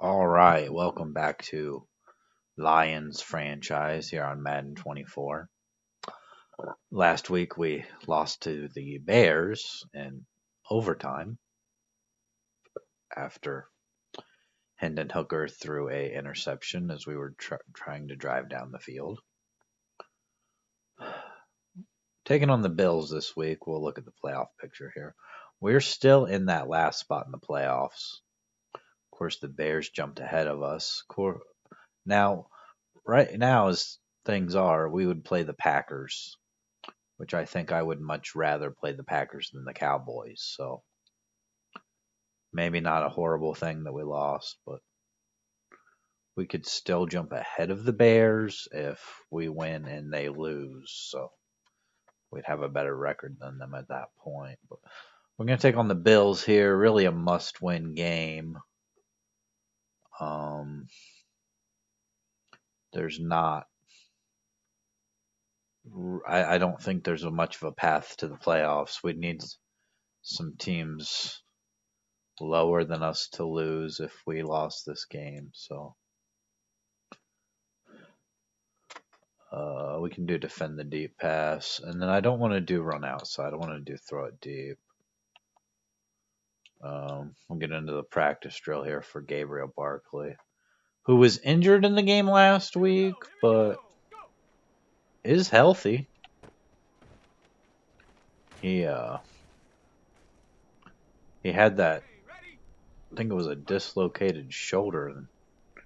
All right, welcome back to Lions franchise here on Madden 24. Last week we lost to the Bears in overtime after Hendon Hooker threw a interception as we were trying to drive down the field. Taking on the Bills this week, we'll look at the playoff picture here. We're still in that last spot in the playoffs. Of course, the Bears jumped ahead of us. Now, right now, as things are, we would play the Packers, which I think I would much rather play the Packers than the Cowboys. So maybe not a horrible thing that we lost, but we could still jump ahead of the Bears if we win and they lose. So we'd have a better record than them at that point. But we're going to take on the Bills here. Really a must-win game. There's not. I don't think there's much of a path to the playoffs. We'd need some teams lower than us to lose if we lost this game. So we can do defend the deep pass. And then I don't want to do run outside. I want to do throw it deep. We'll get into the practice drill here for Gabriel Barkley, who was injured in the game last week, but is healthy. He had that, I think it was a dislocated shoulder at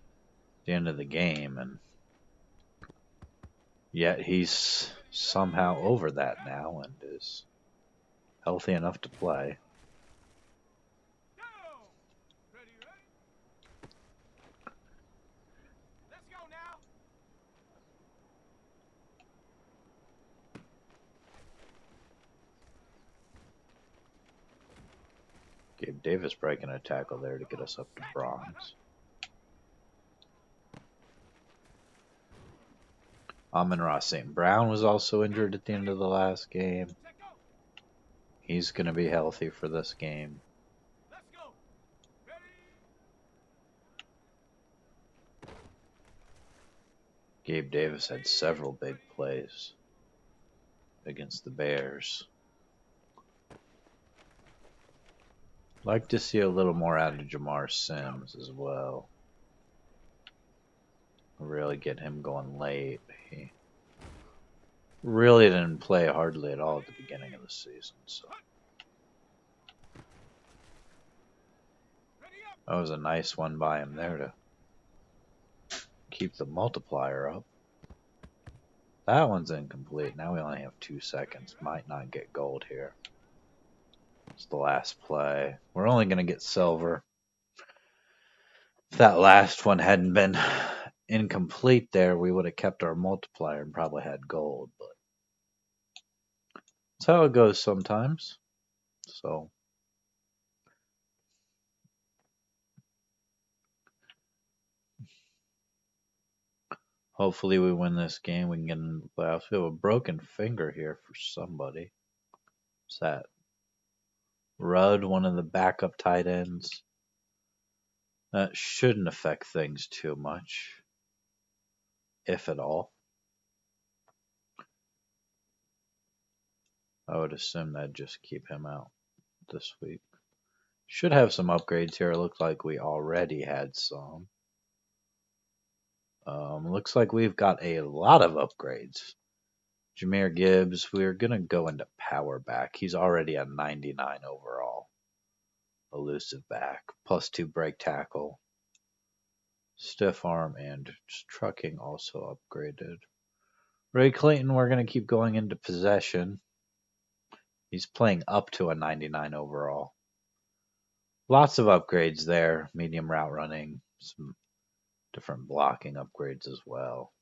the end of the game, and yet he's somehow over that now and is healthy enough to play. Gabe Davis breaking a tackle there to get us up to bronze. Amon-Ra St. Brown was also injured at the end of the last game. He's going to be healthy for this game. Gabe Davis had several big plays against the Bears. Like to see a little more out of Jamar Sims as well. Really get him going late. He really didn't play hardly at all at the beginning of the season. So that was a nice one by him there to keep the multiplier up. That one's incomplete. Now we only have 2 seconds. Might not get gold here. It's the last play. We're only going to get silver. If that last one hadn't been incomplete there, we would have kept our multiplier and probably had gold. But that's how it goes sometimes. So hopefully we win this game. We can get into the playoffs. We have a broken finger here for somebody. What's that? Rudd, one of the backup tight ends. That shouldn't affect things too much, if at all. I would assume that'd just keep him out this week. Should have some upgrades here. It looks like we already had some. Looks like we've got a lot of upgrades. Jahmyr Gibbs, we're going to go into power back. He's already a 99 overall. Elusive back. +2 break tackle. Stiff arm and trucking also upgraded. Ray Clayton, we're going to keep going into possession. He's playing up to a 99 overall. Lots of upgrades there. Medium route running. Some different blocking upgrades as well.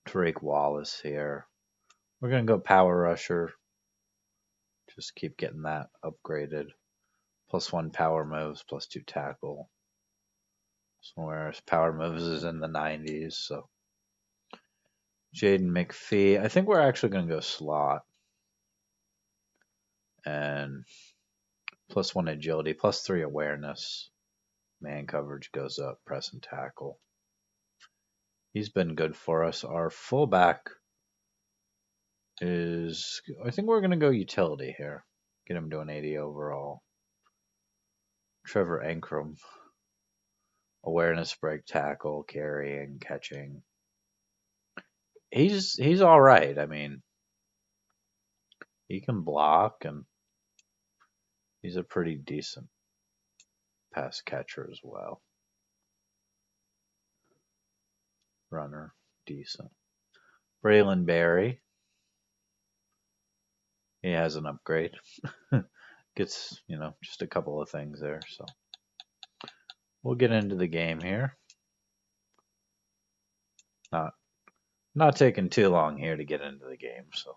Tariq Wallace here. We're going to go power rusher. Just keep getting that upgraded. +1 power moves, +2 tackle. Whereas power moves is in the 90s. So Jaden McPhee. I think we're actually going to go slot. And +1 agility, +3 awareness. Man coverage goes up, press and tackle. He's been good for us. Our fullback is, I think we're going to go utility here. Get him to an 80 overall. Trevor Ankrum. Awareness, break, tackle, carrying, catching. He's all right. I mean, he can block and he's a pretty decent pass catcher as well. Runner, decent. Braylon Berry. He has an upgrade. Gets, just a couple of things there. So we'll get into the game here. Not taking too long here to get into the game. So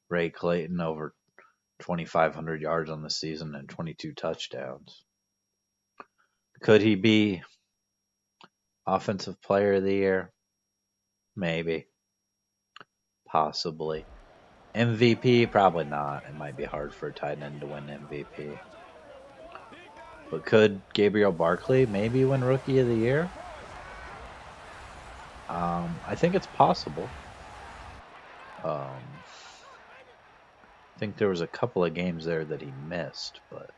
Ray Clayton over 2,500 yards on the season and 22 touchdowns. Could he be Offensive Player of the Year? Maybe. Possibly. MVP? Probably not. It might be hard for a tight end to win MVP. But could Gabriel Barkley maybe win Rookie of the Year? I think it's possible. I think there was a couple of games there that he missed, but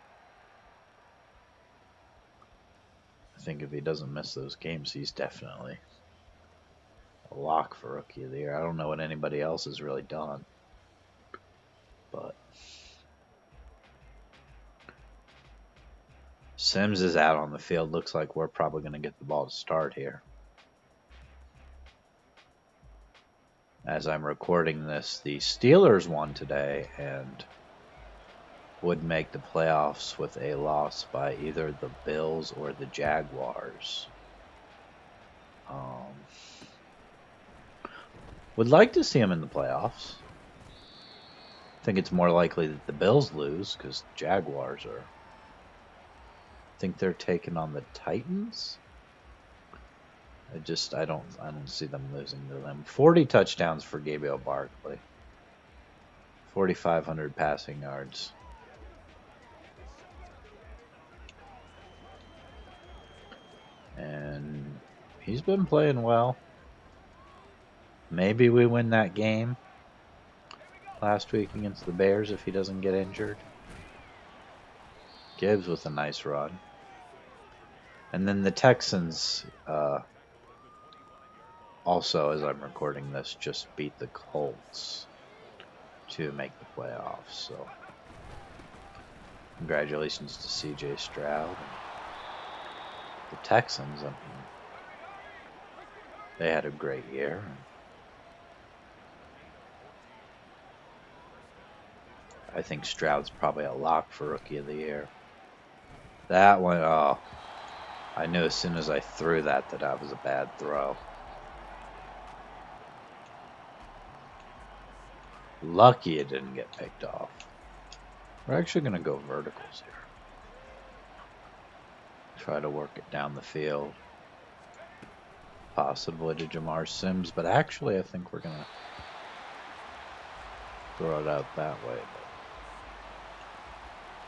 I think if he doesn't miss those games, he's definitely a lock for Rookie of the Year. I don't know what anybody else has really done, but Sims is out on the field. Looks like we're probably going to get the ball to start here. As I'm recording this, the Steelers won today and would make the playoffs with a loss by either the Bills or the Jaguars. Would like to see them in the playoffs. I think it's more likely that the Bills lose because Jaguars are. I think they're taking on the Titans. I don't see them losing to them. 40 touchdowns for Gabriel Barkley. 4,500 passing yards. And he's been playing well. Maybe we win that game last week against the Bears if he doesn't get injured. Gibbs with a nice run. And then the Texans, also, as I'm recording this, just beat the Colts to make the playoffs. So, congratulations to C.J. Stroud. And the Texans, I mean, they had a great year. I think Stroud's probably a lock for Rookie of the Year. That one, oh, I knew as soon as I threw that was a bad throw. Lucky it didn't get picked off. We're actually going to go verticals here. Try to work it down the field. Possibly to Jamar Sims, but actually I think we're going to throw it out that way.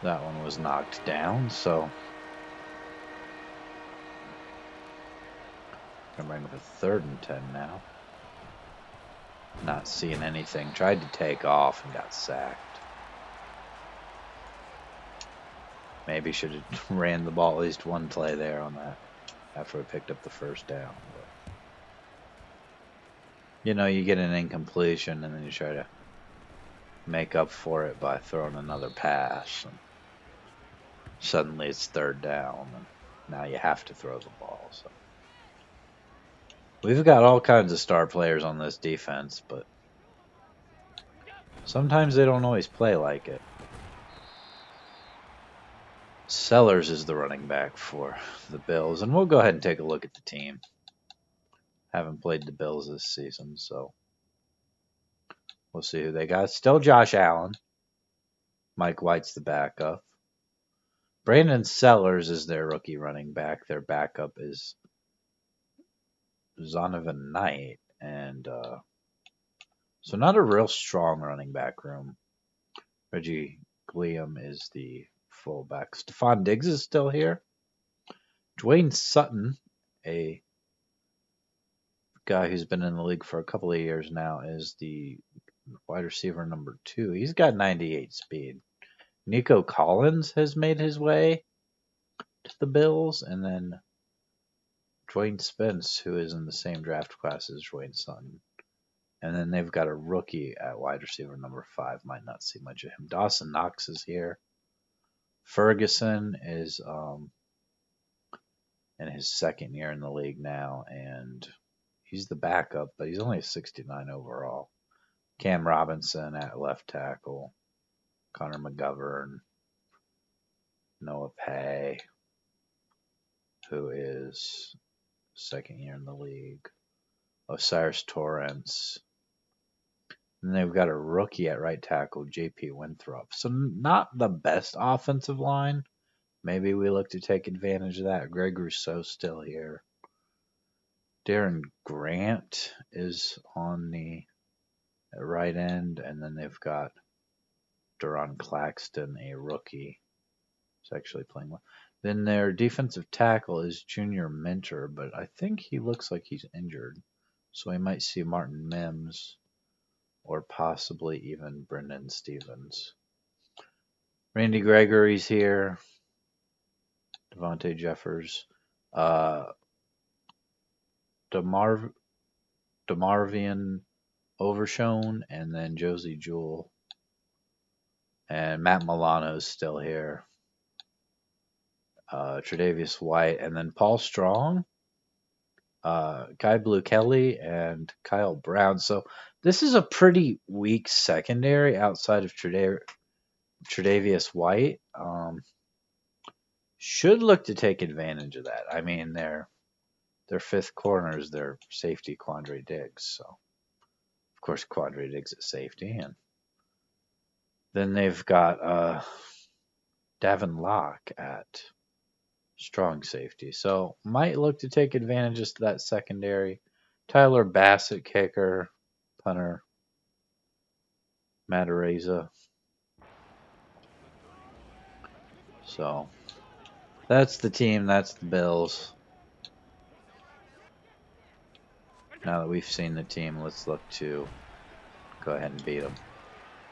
But that one was knocked down, so I'm going with a 3rd and 10 now. Not seeing anything. Tried to take off and got sacked. Maybe should have ran the ball at least one play there on that after we picked up the first down. But, you get an incompletion and then you try to make up for it by throwing another pass. And suddenly it's 3rd down and now you have to throw the ball. So we've got all kinds of star players on this defense, but sometimes they don't always play like it. Sellers is the running back for the Bills, and we'll go ahead and take a look at the team. Haven't played the Bills this season, so we'll see who they got. Still Josh Allen. Mike White's the backup. Brandon Sellers is their rookie running back. Their backup is Zonovan Knight, and so not a real strong running back room. Reggie Gleam is the fullback. Stephon Diggs is still here. Dwayne Sutton, a guy who's been in the league for a couple of years now, is the wide receiver number 2. He's got 98 speed. Nico Collins has made his way to the Bills, and then Dwayne Spence, who is in the same draft class as Dwayne Sutton. And then they've got a rookie at wide receiver number 5. Might not see much of him. Dawson Knox is here. Ferguson is in his second year in the league now, and he's the backup, but he's only a 69 overall. Cam Robinson at left tackle. Connor McGovern. Noah Pay, who is second year in the league. Osiris Torrance. And they've got a rookie at right tackle, J.P. Winthrop. So not the best offensive line. Maybe we look to take advantage of that. Greg Rousseau's still here. Darren Grant is on the right end, and then they've got Deron Claxton, a rookie. He's actually playing well. Then their defensive tackle is Junior Minter, but I think he looks like he's injured. So we might see Martin Mims or possibly even Brendan Stevens. Randy Gregory's here. Devontae Jeffers. DeMarvian Overshone, and then Josie Jewell. And Matt Milano's still here. Tre'Davious White, and then Paul Strong, Kai Blue Kelly, and Kyle Brown. So this is a pretty weak secondary outside of Tre'Davious White. Should look to take advantage of that. I mean, their fifth corner is their safety, Quandre Diggs. So, of course, Quandre Diggs at safety. And then they've got Davin Locke at strong safety. So might look to take advantage of that secondary. Tyler Bassett, kicker, punter, Matareza. So that's the team. That's the Bills. Now that we've seen the team, let's look to go ahead and beat them.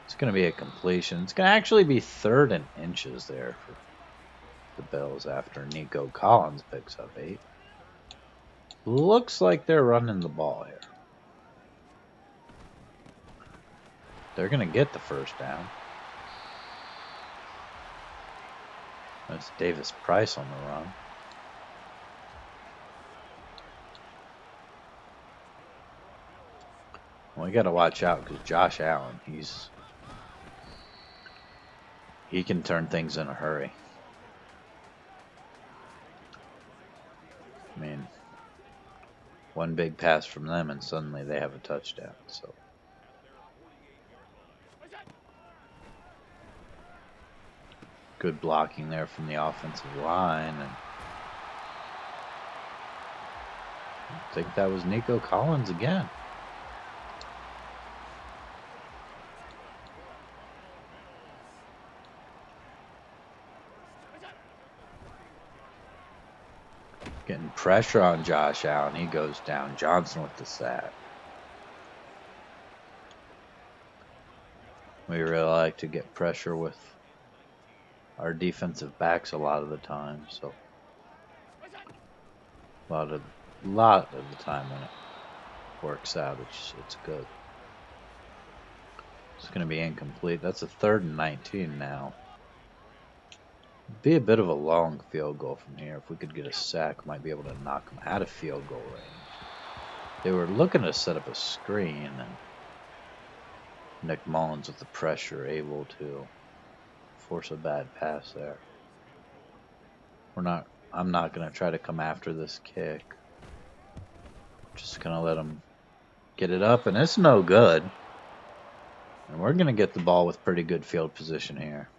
It's going to be a completion. It's going to actually be 3rd and inches there for the Bills after Nico Collins picks up 8. Looks like they're running the ball here. They're going to get the first down. That's Davis Price on the run. Well, we got to watch out because Josh Allen, he can turn things in a hurry. I mean, one big pass from them and suddenly they have a touchdown. So good blocking there from the offensive line, and I think that was Nico Collins again. Getting pressure on Josh Allen. He goes down. Johnson with the sack. We really like to get pressure with our defensive backs a lot of the time. So a lot of the time when it works out, it's good. It's going to be incomplete. That's a 3rd and 19 now. Be a bit of a long field goal from here. If we could get a sack, might be able to knock them out of field goal range. They were looking to set up a screen, and Nick Mullins with the pressure able to force a bad pass there. I'm not going to try to come after this kick. Just going to let them get it up, and it's no good. And we're going to get the ball with pretty good field position here.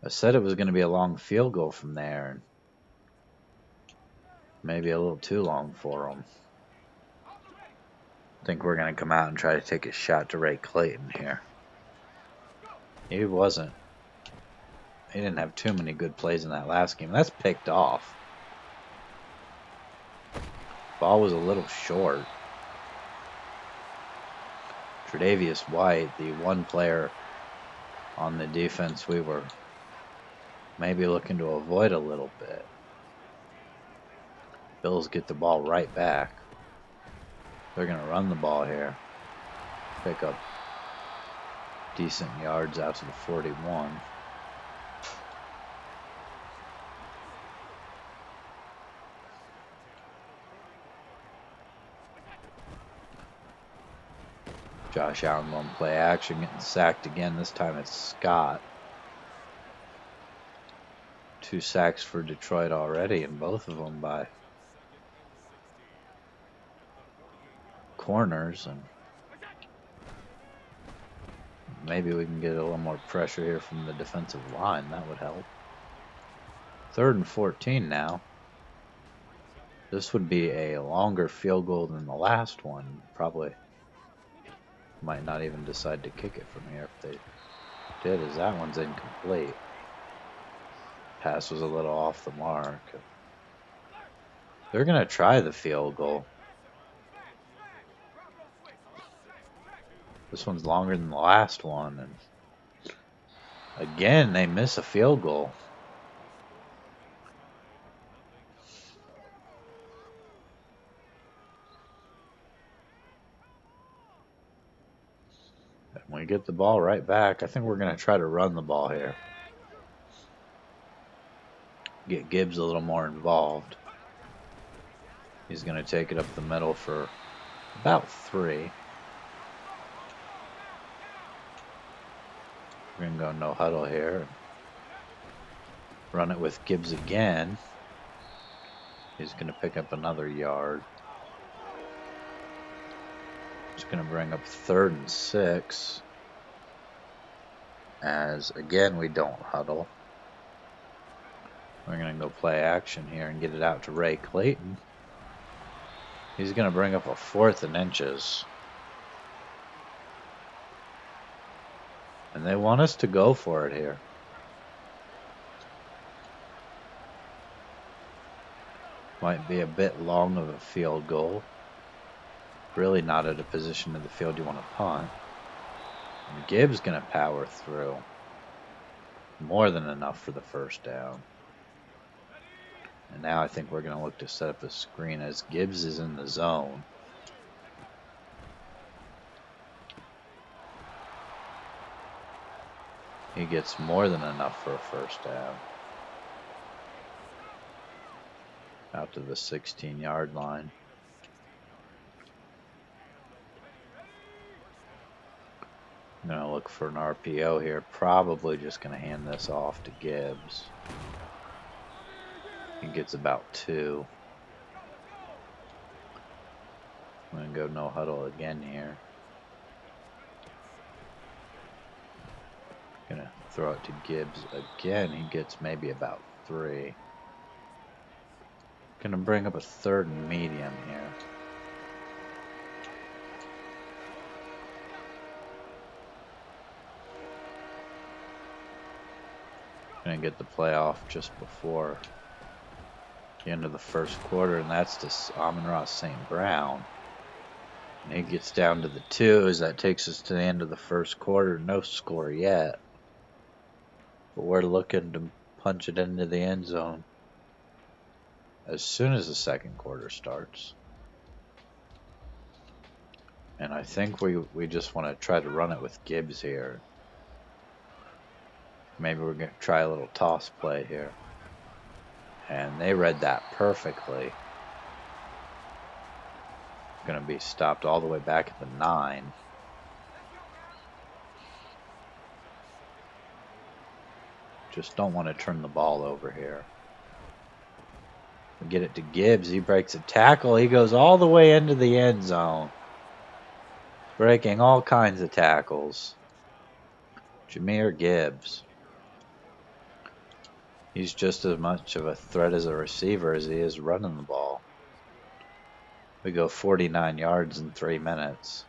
I said it was going to be a long field goal from there. Maybe a little too long for him. I think we're going to come out and try to take a shot to Ray Clayton here. He wasn't. He didn't have too many good plays in that last game. That's picked off. Ball was a little short. Tre'Davious White, the one player on the defense we were maybe looking to avoid a little bit. Bills get the ball right back. They're going to run the ball here. Pick up decent yards out to the 41. Josh Allen won't play action, getting sacked again. This time it's Scott. 2 sacks for Detroit already, and both of them by corners. And maybe we can get a little more pressure here from the defensive line. That would help. 3rd and 14 now. This would be a longer field goal than the last one. Probably might not even decide to kick it from here if they did, as that one's incomplete. Pass was a little off the mark. They're going to try the field goal. This one's longer than the last one. And again, they miss a field goal. And we get the ball right back. I think we're going to try to run the ball here. Get Gibbs a little more involved. He's going to take it up the middle for about 3. We're going to go no huddle here. Run it with Gibbs again. He's going to pick up another yard. It's going to bring up 3rd and 6. As again, we don't huddle. We're going to go play action here and get it out to Ray Clayton. He's going to bring up a 4th and inches. And they want us to go for it here. Might be a bit long of a field goal. Really not at a position of the field you want to punt. And Gibbs going to power through. More than enough for the 1st down. And now I think we're going to look to set up a screen as Gibbs is in the zone. He gets more than enough for a 1st down. Out to the 16-yard line. I'm going to look for an RPO here. Probably just going to hand this off to Gibbs. He gets about 2. I'm going to go no huddle again here. Going to throw it to Gibbs again. He gets maybe about 3. Going to bring up a 3rd and medium here. Going to get the play off just before the end of the 1st quarter, and that's to Amon-Ra St. Brown. And he gets down to the 2s. That takes us to the end of the 1st quarter. No score yet. But we're looking to punch it into the end zone as soon as the 2nd quarter starts. And I think we just want to try to run it with Gibbs here. Maybe we're going to try a little toss play here. And they read that perfectly. Going to be stopped all the way back at the 9. Just don't want to turn the ball over here. We get it to Gibbs. He breaks a tackle. He goes all the way into the end zone. Breaking all kinds of tackles. Jahmyr Gibbs. He's just as much of a threat as a receiver as he is running the ball. We go 49 yards in 3 minutes.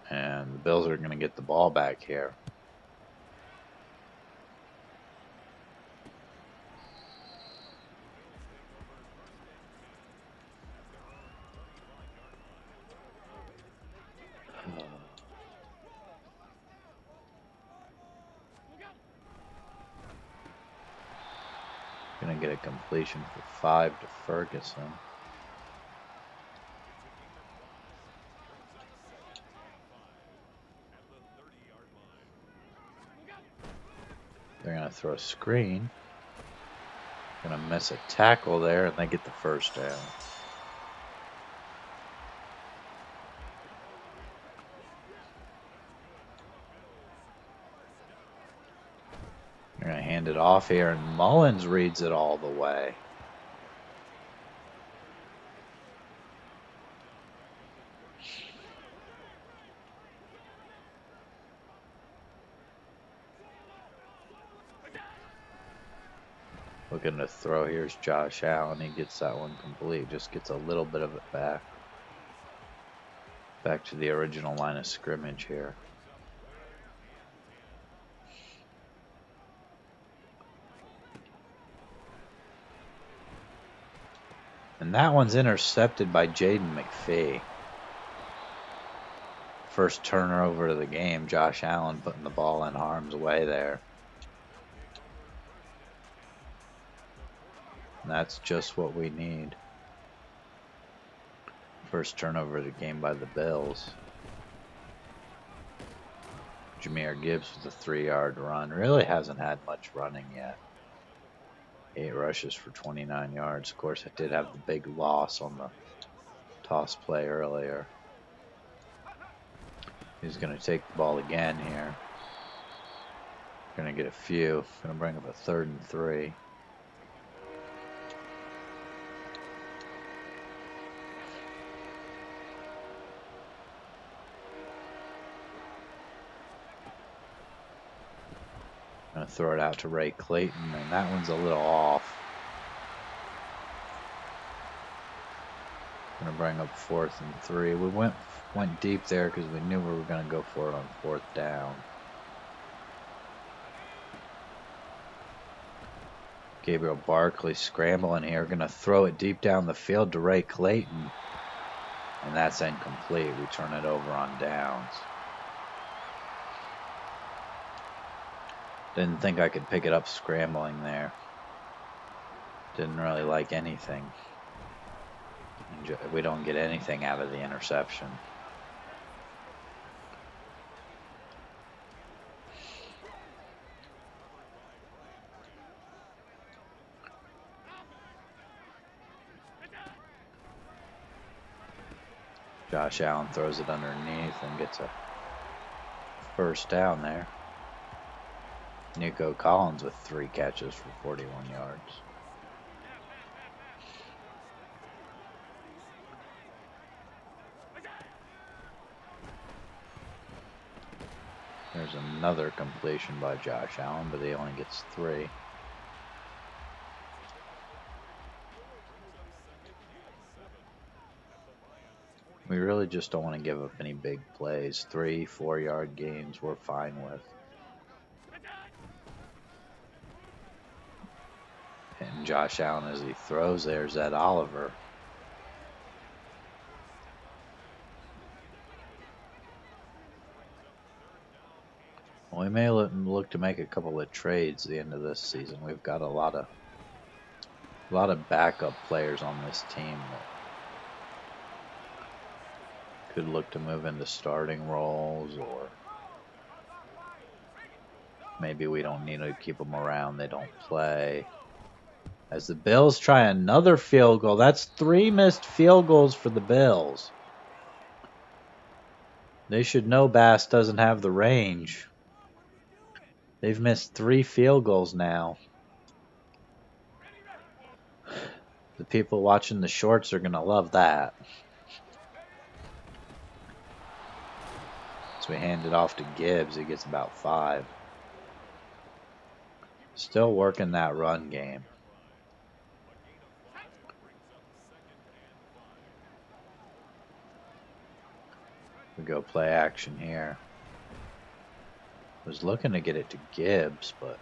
And the Bills are going to get the ball back here. Going to get a completion for 5 to Ferguson. They're going to throw a screen. Going to miss a tackle there, and they get the first down. They're going to hand it off here, and Mullins reads it all the way. Looking to throw. Here's Josh Allen. He gets that one complete. Just gets a little bit of it back. Back to the original line of scrimmage here. And that one's intercepted by Jaden McPhee. First turnover of the game. Josh Allen putting the ball in harm's way there. And that's just what we need. First turnover of the game by the Bills. Jahmyr Gibbs with a 3-yard run. Really hasn't had much running yet. 8 rushes for 29 yards. Of course, I did have the big loss on the toss play earlier. He's going to take the ball again here. Going to get a few. Going to bring up a 3rd and 3. Going to throw it out to Ray Clayton, and that one's a little off. Going to bring up 4th and 3. We went deep there because we knew we were going to go for it on 4th down. Gabriel Barkley scrambling here. Going to throw it deep down the field to Ray Clayton. And that's incomplete. We turn it over on downs. Didn't think I could pick it up scrambling there. Didn't really like anything. We don't get anything out of the interception. Josh Allen throws it underneath and gets a first down there. Nico Collins with 3 catches for 41 yards. There's another completion by Josh Allen, but he only gets 3. We really just don't want to give up any big plays. 3, 4-yard gains we're fine with. And Josh Allen, as he throws, there's Ed Oliver. Well, we may look to make a couple of trades at the end of this season. We've got a lot of backup players on this team that could look to move into starting roles, or maybe we don't need to keep them around. They don't play. As the Bills try another field goal. That's 3 missed field goals for the Bills. They should know Bass doesn't have the range. They've missed 3 field goals now. The people watching the shorts are going to love that. So we hand it off to Gibbs. He gets about 5. Still working that run game. We go play action here. Was looking to get it to Gibbs, but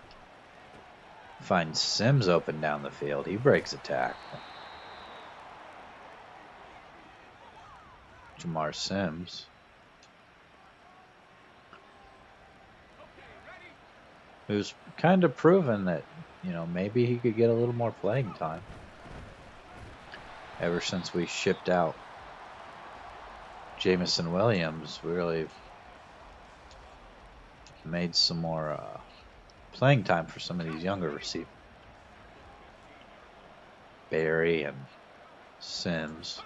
finds Sims open down the field. He breaks a tackle. Jamar Sims. Who's kind of proven that, maybe he could get a little more playing time. Ever since we shipped out Jamison Williams, we really made some more playing time for some of these younger receivers. Barry and Sims.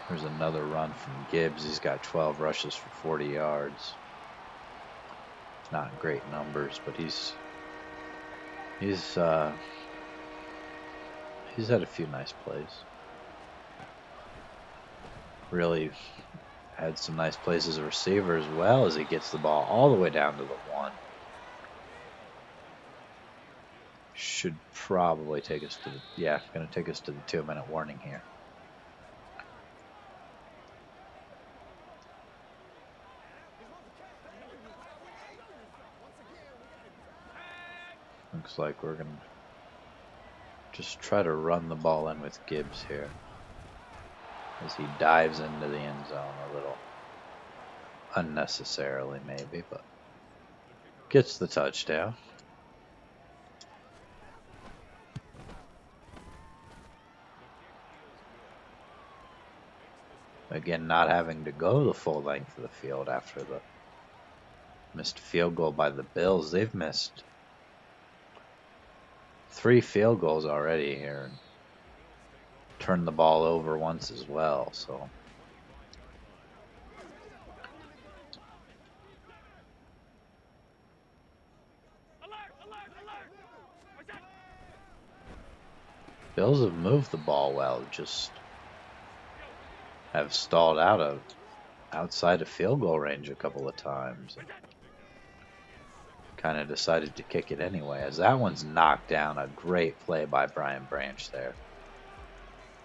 There's another run from Gibbs. He's got 12 rushes for 40 yards. Not great numbers, but he's had a few nice plays. Really had some nice plays as a receiver as well, as he gets the ball all the way down to the 1. Should probably take us to going to take us to the 2-minute warning here. Looks like we're going to just try to run the ball in with Gibbs here, as he dives into the end zone a little unnecessarily maybe, but gets the touchdown. Again, not having to go the full length of the field after the missed field goal by the Bills. They've missed 3 field goals already here and turned the ball over once as well, so Bills have moved the ball well, just have stalled outside of field goal range a couple of times. And kind of decided to kick it anyway, as that one's knocked down. A great play by Brian Branch there.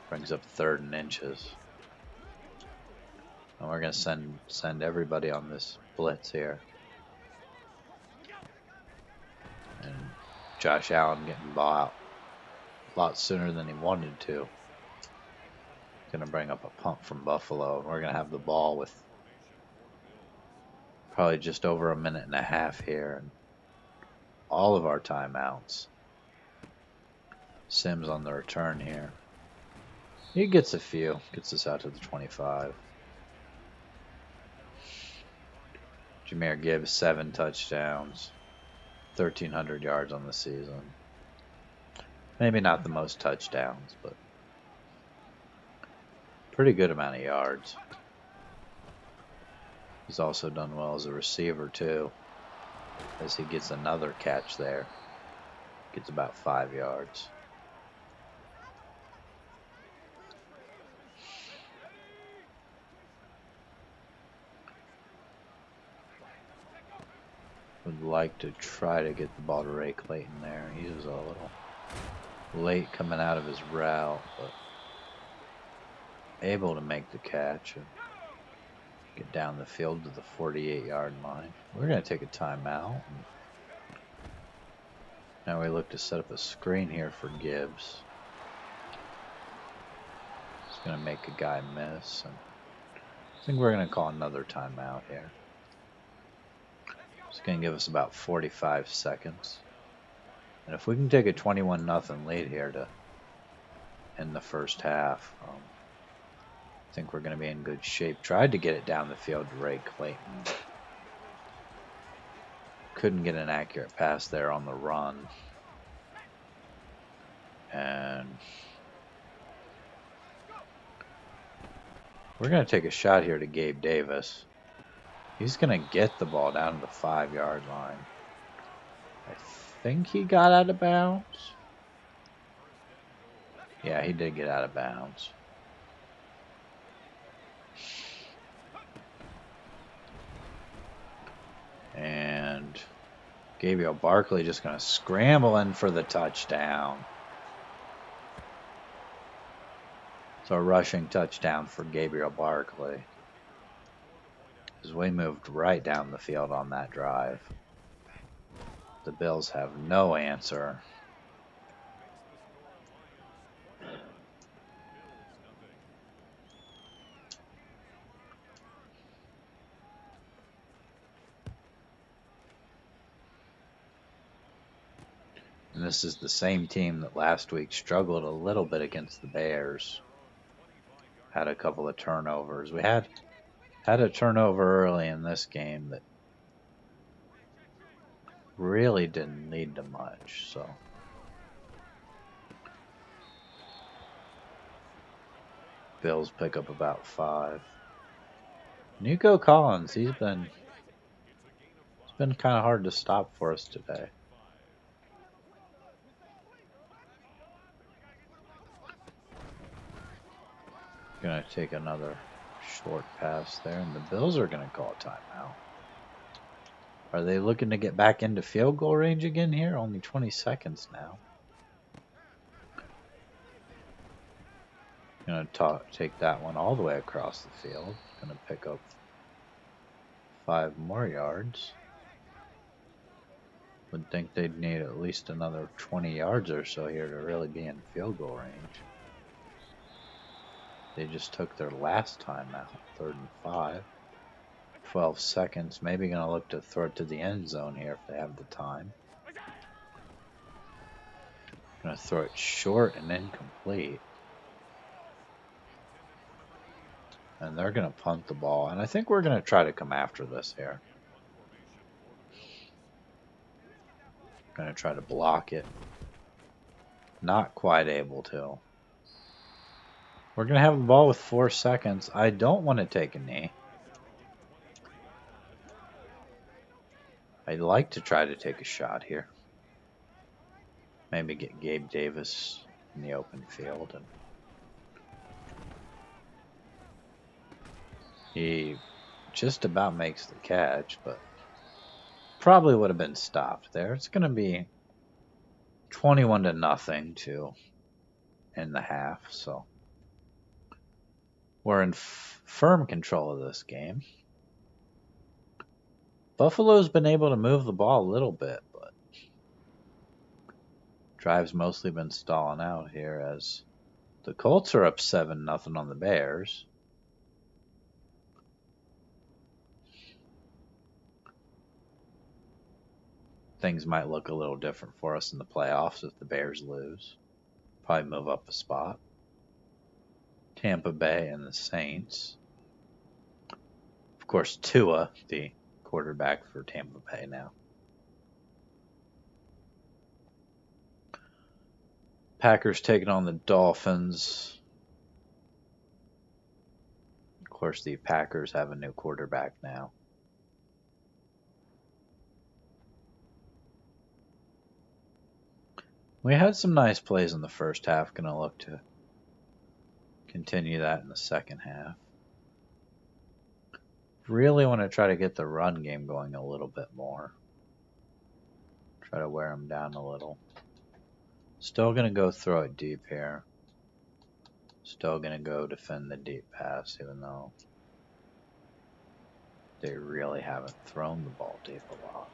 Brings up 3rd and inches. And we're going to send everybody on this blitz here. And Josh Allen getting the ball out a lot sooner than he wanted to. Going to bring up a punt from Buffalo. We're going to have the ball with probably just over a minute and a half here. And all of our timeouts. Sims on the return here. He gets a few. Gets us out to the 25. Jahmyr Gibbs, 7 touchdowns. 1,300 yards on the season. Maybe not the most touchdowns, but pretty good amount of yards. He's also done well as a receiver too, as he gets another catch there. Gets about 5 yards. Would like to try to get the ball to Ray Clayton there. He was a little late coming out of his route, but able to make the catch and get down the field to the 48-yard line. We're going to take a timeout. Now we look to set up a screen here for Gibbs. He's going to make a guy miss. And I think we're going to call another timeout here. It's going to give us about 45 seconds. And if we can take a 21-0 lead here to end the first half, I think we're going to be in good shape. Tried to get it down the field to Ray Clayton. Couldn't get an accurate pass there on the run. And we're going to take a shot here to Gabe Davis. He's going to get the ball down to the 5-yard line. I think he got out of bounds. Yeah, he did get out of bounds. Gabriel Barkley just going to scramble in for the touchdown. So a rushing touchdown for Gabriel Barkley. As we moved right down the field on that drive. The Bills have no answer. And this is the same team that last week struggled a little bit against the Bears. Had a couple of turnovers. We had a turnover early in this game that really didn't lead to much. So Bills pick up about 5. Nico Collins, it's been kind of hard to stop for us today. Gonna take another short pass there, and the Bills are gonna call a timeout. Are they looking to get back into field goal range again here? Only 20 seconds now. Gonna take that one all the way across the field. Gonna pick up 5 more yards. Would think they'd need at least another 20 yards or so here to really be in field goal range. They just took their last time out, 3rd and 5. 12 seconds. Maybe gonna look to throw it to the end zone here if they have the time. Gonna throw it short and incomplete. And they're gonna punt the ball. And I think we're gonna try to come after this here. Gonna try to block it. Not quite able to. We're gonna have the ball with 4 seconds. I don't want to take a knee. I'd like to try to take a shot here. Maybe get Gabe Davis in the open field. And he just about makes the catch, but probably would have been stopped there. It's going to be 21-0 to end the half, so we're in firm control of this game. Buffalo's been able to move the ball a little bit, but drive's mostly been stalling out here as the Colts are up 7-0 on the Bears. Things might look a little different for us in the playoffs if the Bears lose. Probably move up a spot. Tampa Bay and the Saints. Of course, Tua, the quarterback for Tampa Bay now. Packers taking on the Dolphins. Of course, the Packers have a new quarterback now. We had some nice plays in the first half. Going to look to continue that in the second half. Really want to try to get the run game going a little bit more. Try to wear them down a little. Still going to go throw it deep here. Still going to go defend the deep pass, even though they really haven't thrown the ball deep a lot.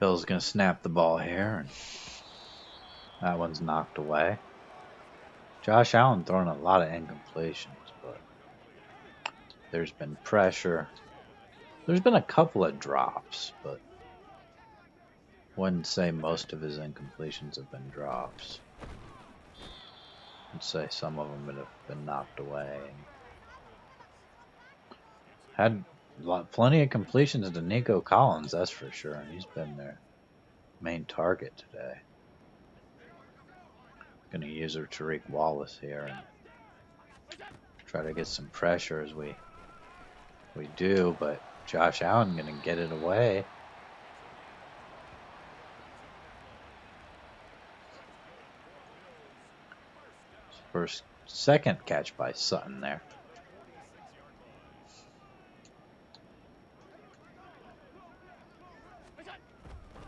Bill's going to snap the ball here. And that one's knocked away. Josh Allen throwing a lot of incompletions, but there's been pressure. There's been a couple of drops, but wouldn't say most of his incompletions have been drops. I'd say some of them have been knocked away. And had plenty of completions to Nico Collins, that's for sure. And he's been their main target today. Going to use our Tariq Wallace here and try to get some pressure as we do, but Josh Allen going to get it away. Second catch by Sutton there.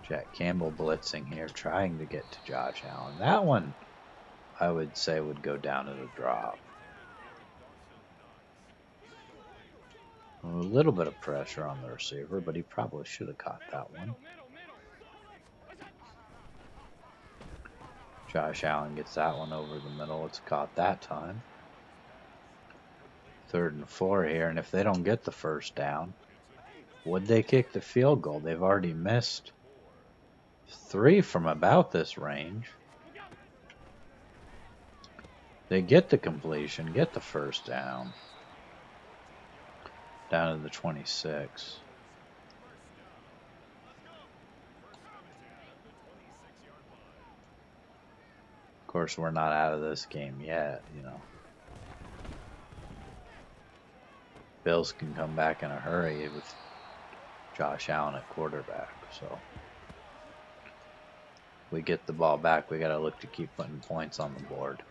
Jack Campbell blitzing here, trying to get to Josh Allen. That one, I would say, would go down at a drop. A little bit of pressure on the receiver, but he probably should have caught that one. Josh Allen gets that one over the middle. It's caught that time. 3rd and 4 here, and if they don't get the first down, would they kick the field goal? They've already missed 3 from about this range. They get the completion, get the first down. Down to the 26. Of course, we're not out of this game yet, you know. Bills can come back in a hurry with Josh Allen at quarterback. So if we get the ball back, we got to look to keep putting points on the board.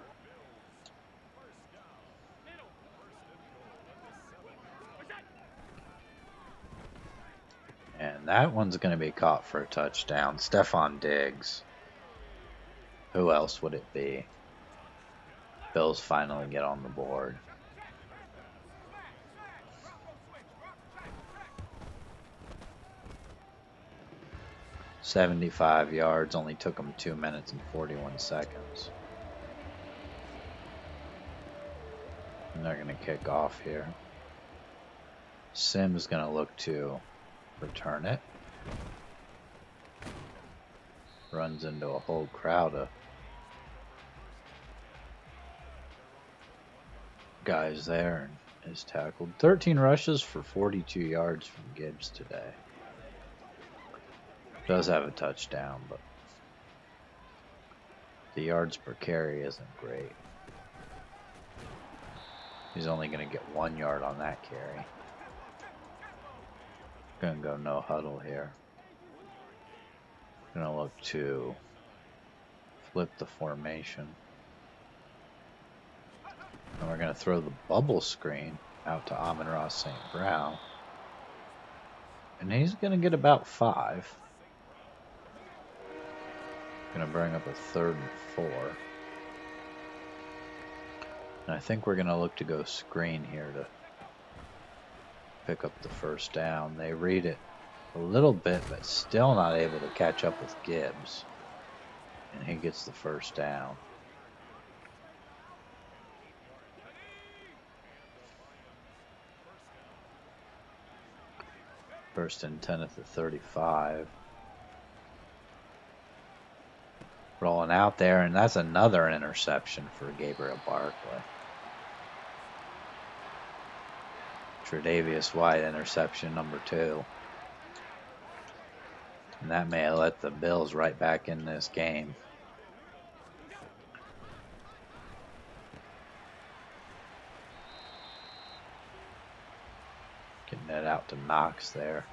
And that one's going to be caught for a touchdown. Stephon Diggs. Who else would it be? Bills finally get on the board. $75 yards, only took them 2 minutes and 41 seconds. And they're going to kick off here. Sims going to look to return it. Runs into a whole crowd of guys there and is tackled. 13 rushes for 42 yards from Gibbs today. Does have a touchdown, but the yards per carry isn't great. He's only going to get 1 yard on that carry. Going to go no huddle here. Going to look to flip the formation. And we're going to throw the bubble screen out to Amon-Ra St. Brown. And he's going to get about 5. Going to bring up a 3rd and 4. And I think we're going to look to go screen here to pick up the first down. They read it a little bit, but still not able to catch up with Gibbs. And he gets the first down. First and 10 at the 35. Rolling out there, and that's another interception for Gabriel Barkley. Tre'Davious White interception number 2. And that may have let the Bills right back in this game. Getting it out to Knox there.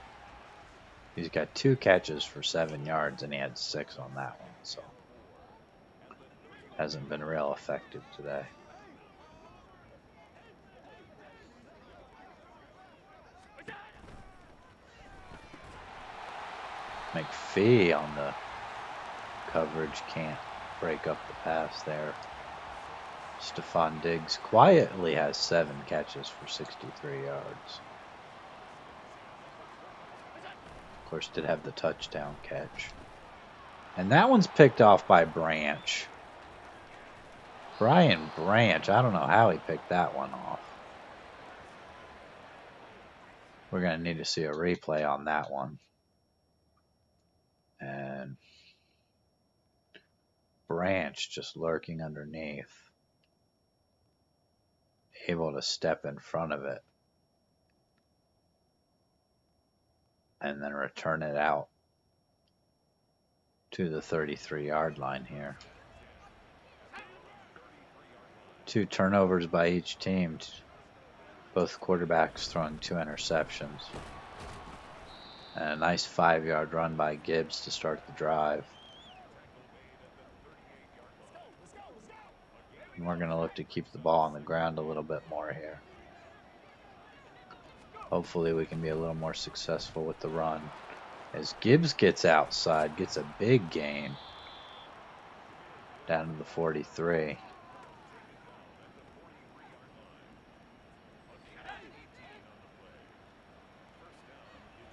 He's got 2 catches for 7 yards, and he had 6 on that one, so hasn't been real effective today. McPhee on the coverage can't break up the pass there. Stephon Diggs quietly has 7 catches for 63 yards. Of course, did have the touchdown catch. And that one's picked off by Branch. Brian Branch, I don't know how he picked that one off. We're going to need to see a replay on that one. And Branch just lurking underneath. able to step in front of it and then return it out to the 33-yard line here. 2 turnovers by each team. Both quarterbacks throwing 2 interceptions. And a nice 5-yard run by Gibbs to start the drive. And we're going to look to keep the ball on the ground a little bit more here. Hopefully we can be a little more successful with the run. As Gibbs gets outside, gets a big gain down to the 43.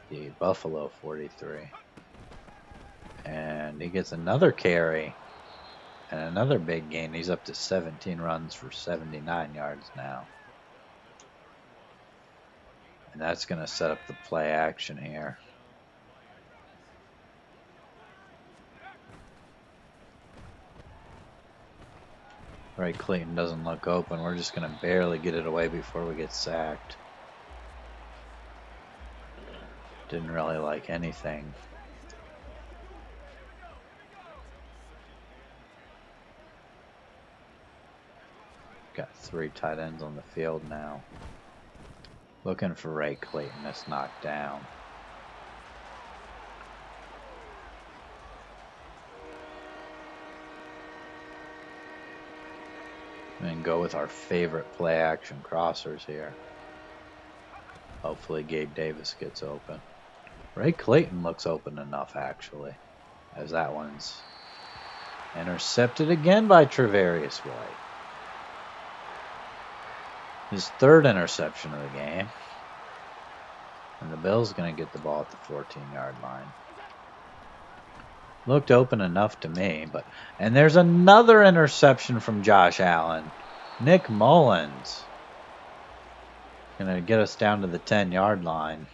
The Buffalo 43. And he gets another carry and another big gain. He's up to 17 runs for 79 yards now. And that's going to set up the play action here. Right, Clayton doesn't look open. We're just going to barely get it away before we get sacked. Didn't really like anything. Got 3 tight ends on the field now. Looking for Ray Clayton. That's knocked down. And go with our favorite play action crossers here. Hopefully Gabe Davis gets open. Ray Clayton looks open enough actually. As that one's intercepted again by Trevarius White. His 3rd interception of the game. And the Bills going to get the ball at the 14-yard line. Looked open enough to me, and there's another interception from Josh Allen. Nick Mullins going to get us down to the 10-yard line.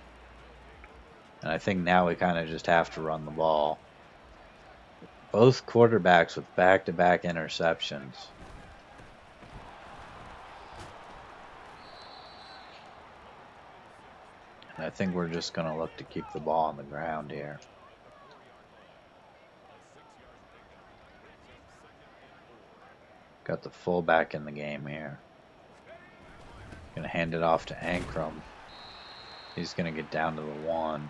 And I think now we kind of just have to run the ball. Both quarterbacks with back-to-back interceptions. And I think we're just going to look to keep the ball on the ground here. Got the fullback in the game here. Gonna hand it off to Ankrum. He's gonna get down to the 1.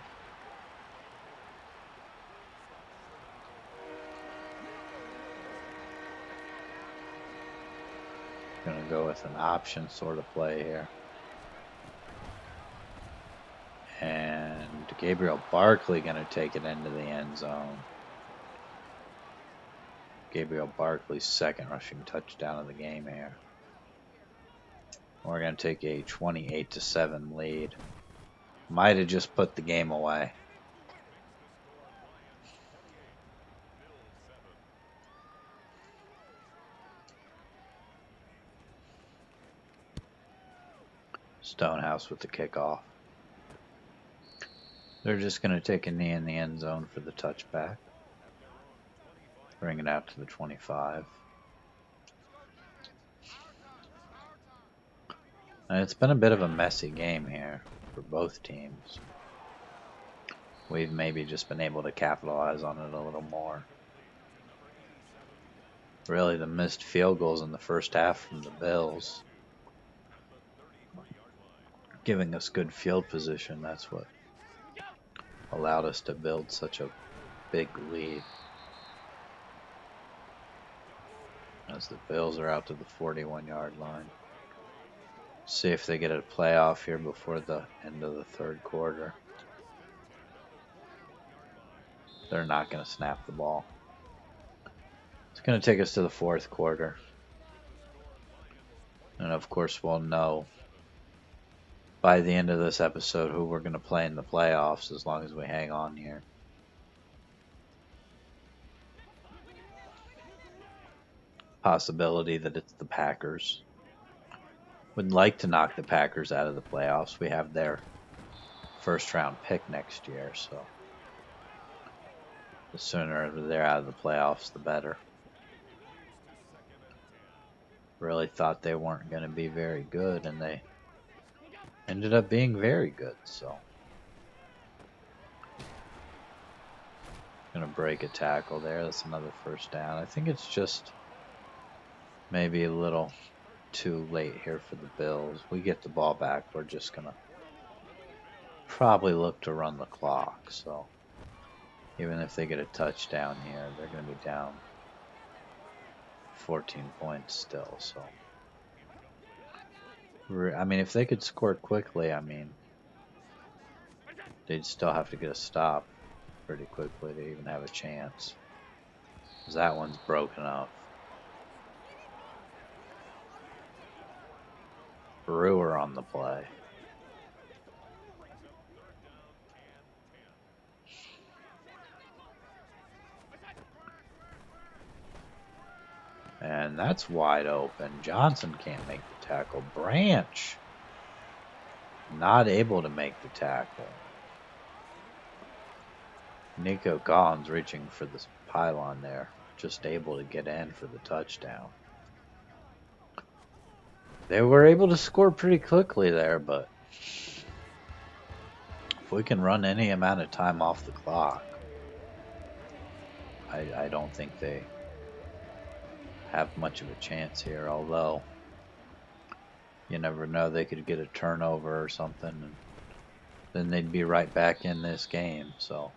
Gonna go with an option sort of play here. And Gabriel Barkley gonna take it into the end zone. Gabriel Barkley's 2nd rushing touchdown of the game here. We're going to take a 28-7 lead. Might have just put the game away. Stonehouse with the kickoff. They're just going to take a knee in the end zone for the touchback. Bring it out to the 25. And it's been a bit of a messy game here for both teams. We've maybe just been able to capitalize on it a little more. Really, the missed field goals in the first half from the Bills, giving us good field position. That's what allowed us to build such a big lead. As the Bills are out to the 41-yard line. See if they get a playoff here before the end of the 3rd quarter. They're not going to snap the ball. It's going to take us to the 4th quarter. And of course we'll know by the end of this episode who we're going to play in the playoffs as long as we hang on here. Possibility that it's the Packers. Would like to knock the Packers out of the playoffs. We have their 1st round pick next year, so the sooner they're out of the playoffs, the better. Really thought they weren't going to be very good, and they ended up being very good. So, going to break a tackle there. That's another first down. I think it's just maybe a little too late here for the Bills. We get the ball back. We're just going to probably look to run the clock. So, even if they get a touchdown here, they're going to be down 14 points still. So, I mean, if they could score quickly, I mean, they'd still have to get a stop pretty quickly to even have a chance. 'Cause that one's broken up. Brewer on the play. And that's wide open. Johnson can't make the tackle. Branch not able to make the tackle. Nico Collins reaching for the pylon there. Just able to get in for the touchdown. They were able to score pretty quickly there, but if we can run any amount of time off the clock, I don't think they have much of a chance here, although you never know, they could get a turnover or something, and then they'd be right back in this game. So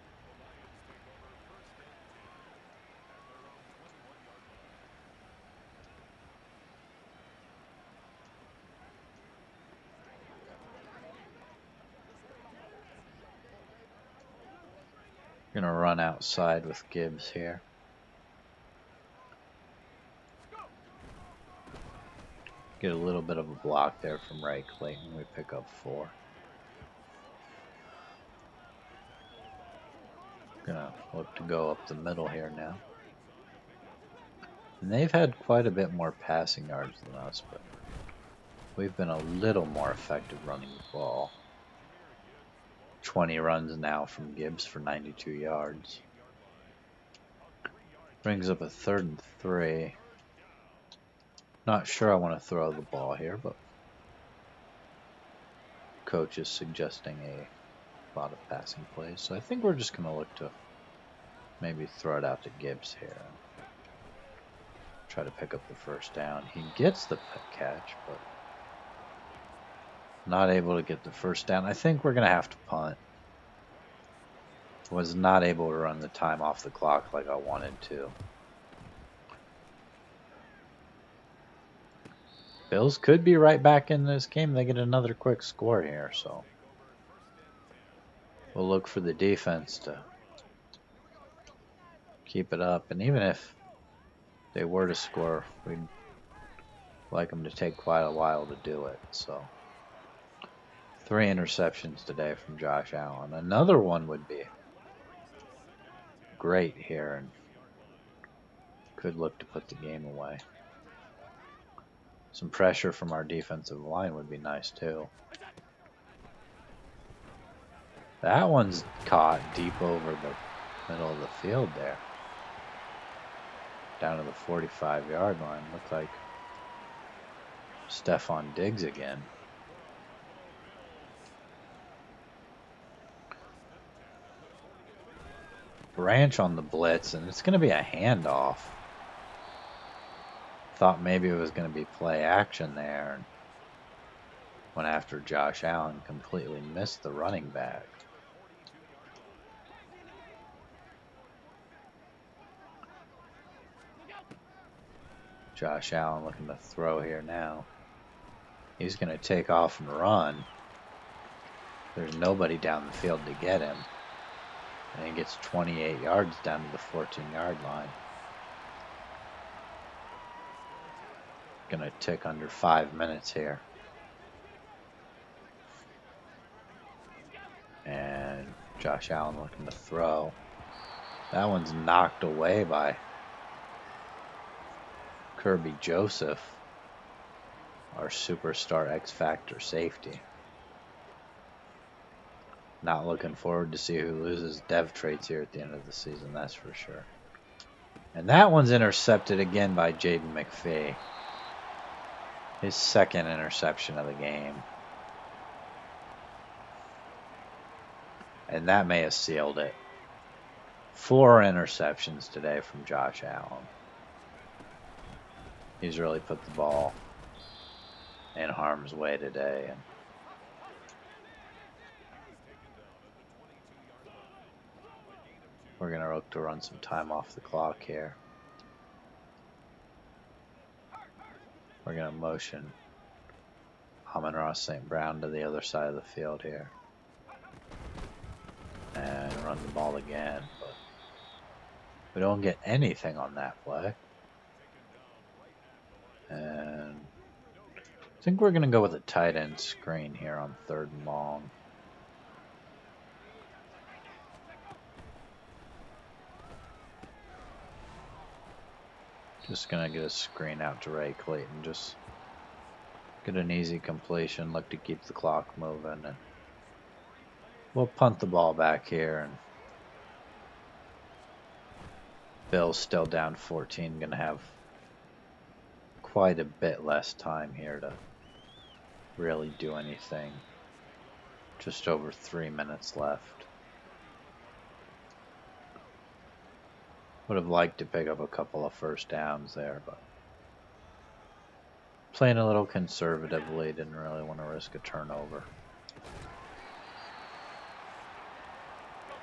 gonna run outside with Gibbs here. Get a little bit of a block there from Ray Clayton. We pick up 4. Gonna look to go up the middle here now. And they've had quite a bit more passing yards than us, but we've been a little more effective running the ball. 20 runs now from Gibbs for 92 yards. Brings up a 3rd and 3. Not sure I want to throw the ball here, but coach is suggesting a lot of passing plays. So I think we're just going to look to maybe throw it out to Gibbs here. Try to pick up the first down. He gets the catch, but not able to get the first down. I think we're going to have to punt. Was not able to run the time off the clock like I wanted to. Bills could be right back in this game. They get another quick score here, so we'll look for the defense to keep it up. And even if they were to score, we'd like them to take quite a while to do it. So 3 interceptions today from Josh Allen. Another one would be great here and could look to put the game away. Some pressure from our defensive line would be nice too. That one's caught deep over the middle of the field there. Down to the 45-yard line. Looked like Stephon Diggs again. Branch on the blitz, and it's going to be a handoff. Thought maybe it was going to be play action there. And went after Josh Allen, completely missed the running back. Josh Allen looking to throw here now. He's going to take off and run. There's nobody down the field to get him. And he gets 28 yards down to the 14-yard line. Going to tick under 5 minutes here. And Josh Allen looking to throw. That one's knocked away by Kirby Joseph, our superstar X-Factor safety. Not looking forward to see who loses dev traits here at the end of the season, that's for sure. And that one's intercepted again by Jaden McPhee. His second interception of the game. And that may have sealed it. 4 interceptions today from Josh Allen. He's really put the ball in harm's way today. And we're going to look to run some time off the clock here. We're going to motion Amon-Ra St. Brown to the other side of the field here. And run the ball again. But we don't get anything on that play. And I think we're going to go with a tight end screen here on 3rd and long. Just going to get a screen out to Ray Clayton. Just get an easy completion. Look to keep the clock moving. And we'll punt the ball back here. And Bill's still down 14. Going to have quite a bit less time here to really do anything. Just over 3 minutes left. Would have liked to pick up a couple of first downs there, but playing a little conservatively, didn't really want to risk a turnover.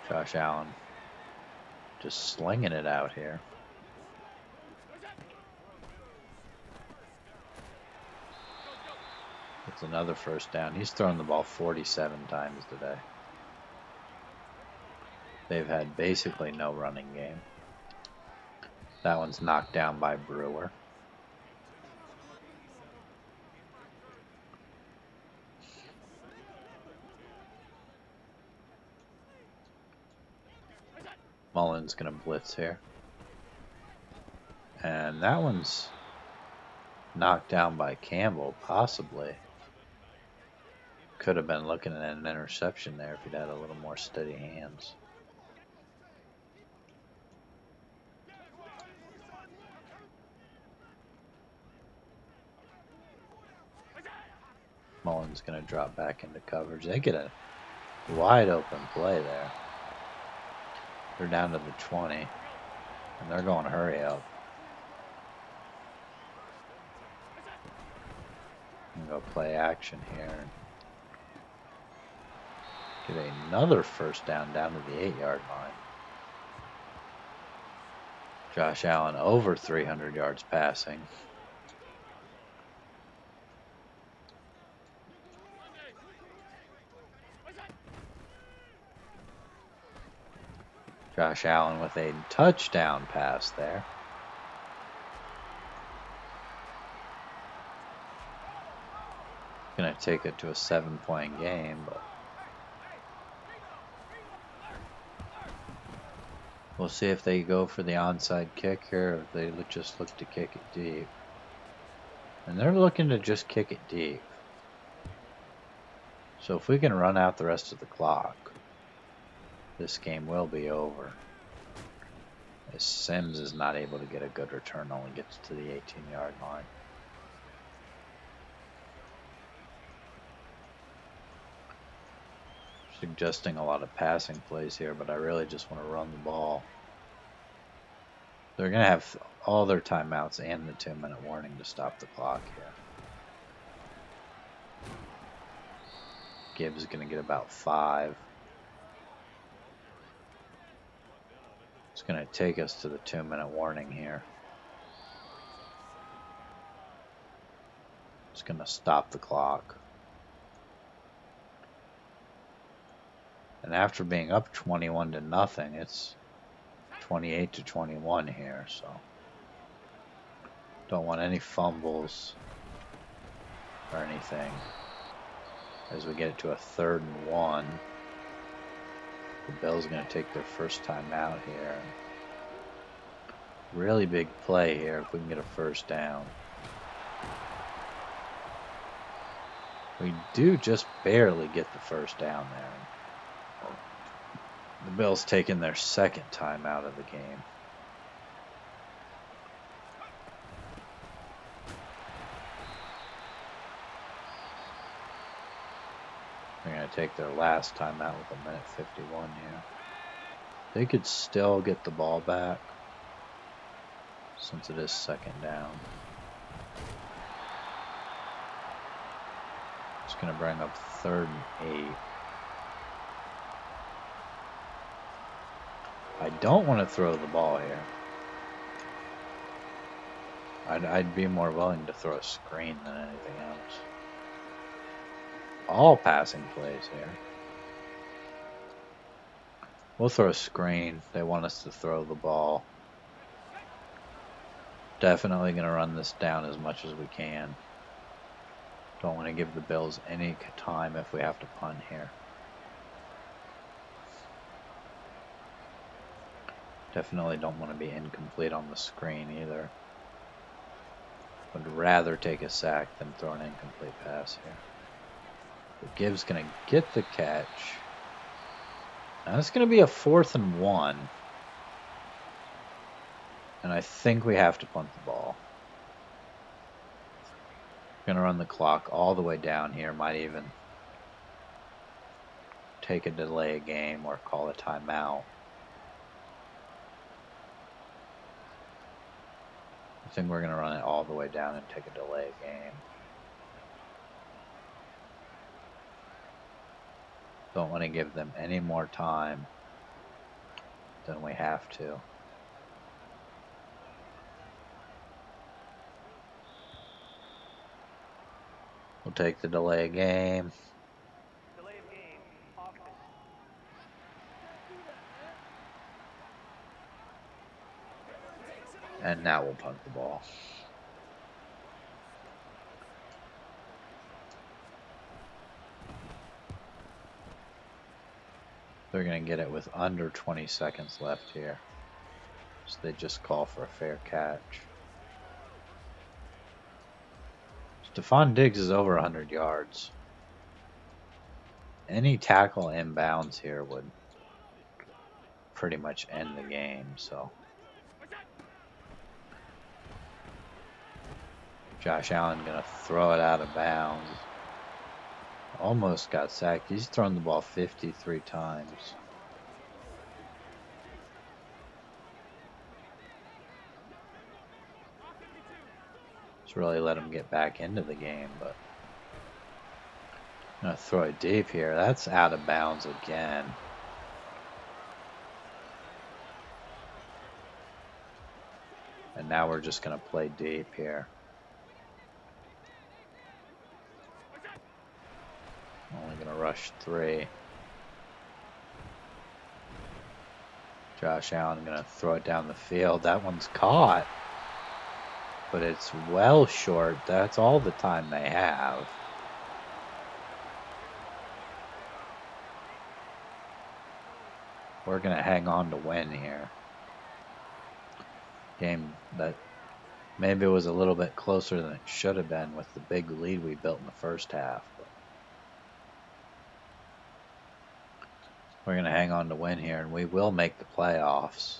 Josh Allen just slinging it out here. It's another first down. He's thrown the ball 47 times today. They've had basically no running game. That one's knocked down by Brewer. Mullen's going to blitz here. And that one's knocked down by Campbell, possibly. Could have been looking at an interception there if he'd had a little more steady hands. Mullen's going to drop back into coverage. They get a wide open play there. They're down to the 20, and they're going to hurry up. And go play action here. Get another first down to the 8-yard line. Josh Allen over 300 yards passing. Josh Allen with a touchdown pass there. Gonna take it to a 7-point game, but we'll see if they go for the onside kick here or if they just look to kick it deep. And they're looking to just kick it deep. So if we can run out the rest of the clock, this game will be over. As Sims is not able to get a good return, only gets to the 18-yard line. Suggesting a lot of passing plays here, but I really just want to run the ball. They're going to have all their timeouts and the 2-minute warning to stop the clock here. Gibbs is going to get about 5. It's going to take us to the 2-minute warning here. It's going to stop the clock. And after being up 21-0, it's 28-21 here, so don't want any fumbles or anything. As we get it to a 3rd and 1, the Bills are going to take their first time out here. Really big play here if we can get a first down. We do just barely get the first down there. The Bills taking their 2nd time out of the game. going to take their last timeout with 1:51 here. They could still get the ball back since it is second down. It's going to bring up 3rd and 8. I don't want to throw the ball here. I'd be more willing to throw a screen than anything else. All passing plays here. We'll throw a screen. They want us to throw the ball. Definitely going to run this down as much as we can. Don't want to give the Bills any time if we have to punt here. Definitely don't want to be incomplete on the screen either. Would rather take a sack than throw an incomplete pass here. But Gibbs going to get the catch. Now it's going to be a 4th and 1. And I think we have to punt the ball. Going to run the clock all the way down here. Might even take a delay game or call a timeout. I think we're going to run it all the way down and take a delay game. Don't want to give them any more time than we have to. We'll take the delay game. And now we'll punt the ball. They're going to get it with under 20 seconds left here. So they just call for a fair catch. Stephon Diggs is over 100 yards. Any tackle inbounds here would pretty much end the game, so. Josh Allen going to throw it out of bounds. Almost got sacked. He's thrown the ball 53 times. Just really let him get back into the game, but I'm going to throw it deep here. That's out of bounds again. And now we're just going to play deep here. Only going to rush 3. Josh Allen going to throw it down the field. That one's caught. But it's well short. That's all the time they have. We're going to hang on to win here. Game that maybe was a little bit closer than it should have been with the big lead we built in the first half. But we're going to hang on to win here, and we will make the playoffs.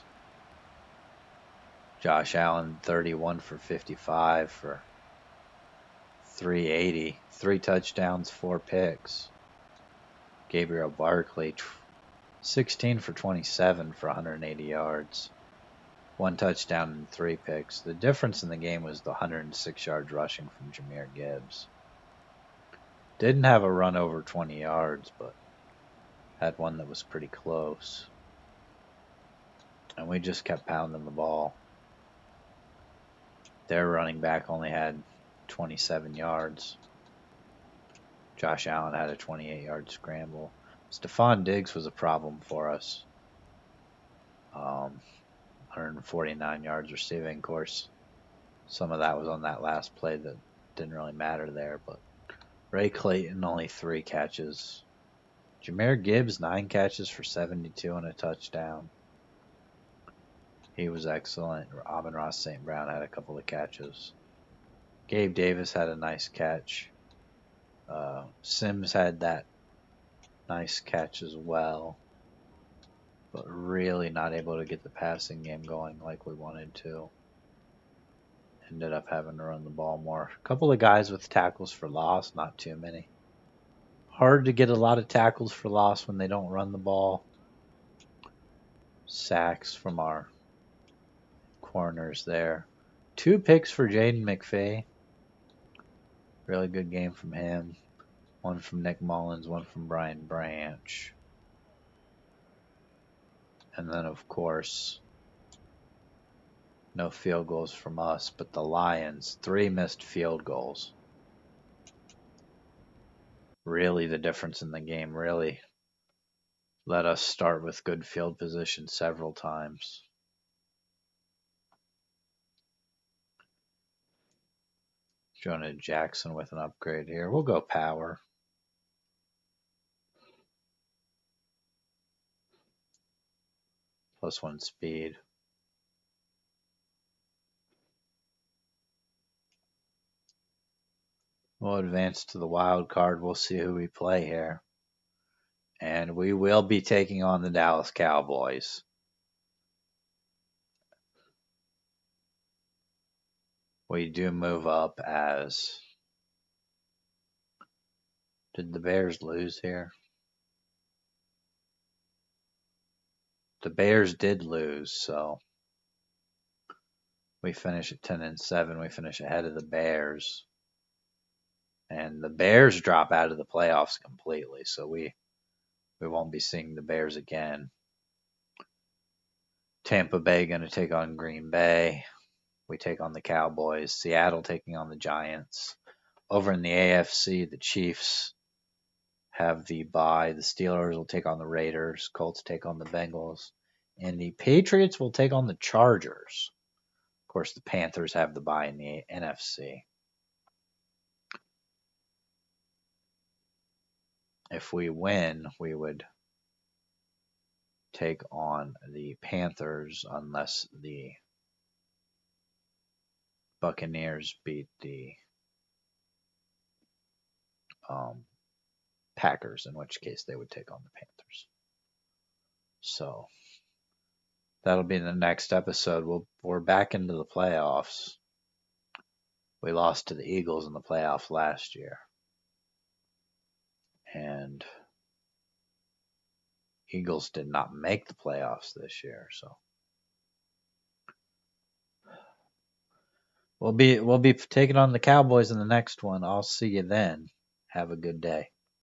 Josh Allen, 31 for 55 for 380. 3 touchdowns, 4 picks. Gabriel Barkley, 16 for 27 for 180 yards. 1 touchdown and 3 picks. The difference in the game was the 106 yards rushing from Jahmyr Gibbs. Didn't have a run over 20 yards, but had one that was pretty close. And we just kept pounding the ball. Their running back only had 27 yards. Josh Allen had a 28-yard scramble. Stephon Diggs was a problem for us. 149 yards receiving. Of course, some of that was on that last play that didn't really matter there. But Ray Clayton, only 3 catches. Jahmyr Gibbs, 9 catches for 72 and a touchdown. He was excellent. Amon-Ra St. Brown had a couple of catches. Gabe Davis had a nice catch. Sims had that nice catch as well. But really not able to get the passing game going like we wanted to. Ended up having to run the ball more. A couple of guys with tackles for loss, not too many. Hard to get a lot of tackles for loss when they don't run the ball. Sacks from our corners there. 2 picks for Jaden McVay. Really good game from him. One from Nick Mullins, one from Brian Branch. And then, of course, no field goals from us, but the Lions, 3 missed field goals. Really the difference in the game. Really let us start with good field position several times. Jonah Jackson with an upgrade here. We'll go power. +1 speed. We'll advance to the wild card. We'll see who we play here. And we will be taking on the Dallas Cowboys. We do move up as... Did the Bears lose here? The Bears did lose, so we finish at 10-7. We finish ahead of the Bears. And the Bears drop out of the playoffs completely, so we won't be seeing the Bears again. Tampa Bay going to take on Green Bay. We take on the Cowboys. Seattle taking on the Giants. Over in the AFC, the Chiefs have the bye. The Steelers will take on the Raiders. Colts take on the Bengals. And the Patriots will take on the Chargers. Of course, the Panthers have the bye in the NFC. If we win, we would take on the Panthers unless the Buccaneers beat the Packers, in which case they would take on the Panthers. So that'll be the next episode. We're back into the playoffs. We lost to the Eagles in the playoffs last year. And Eagles did not make the playoffs this year, so we'll be taking on the Cowboys in the next one. I'll see you then. Have a good day.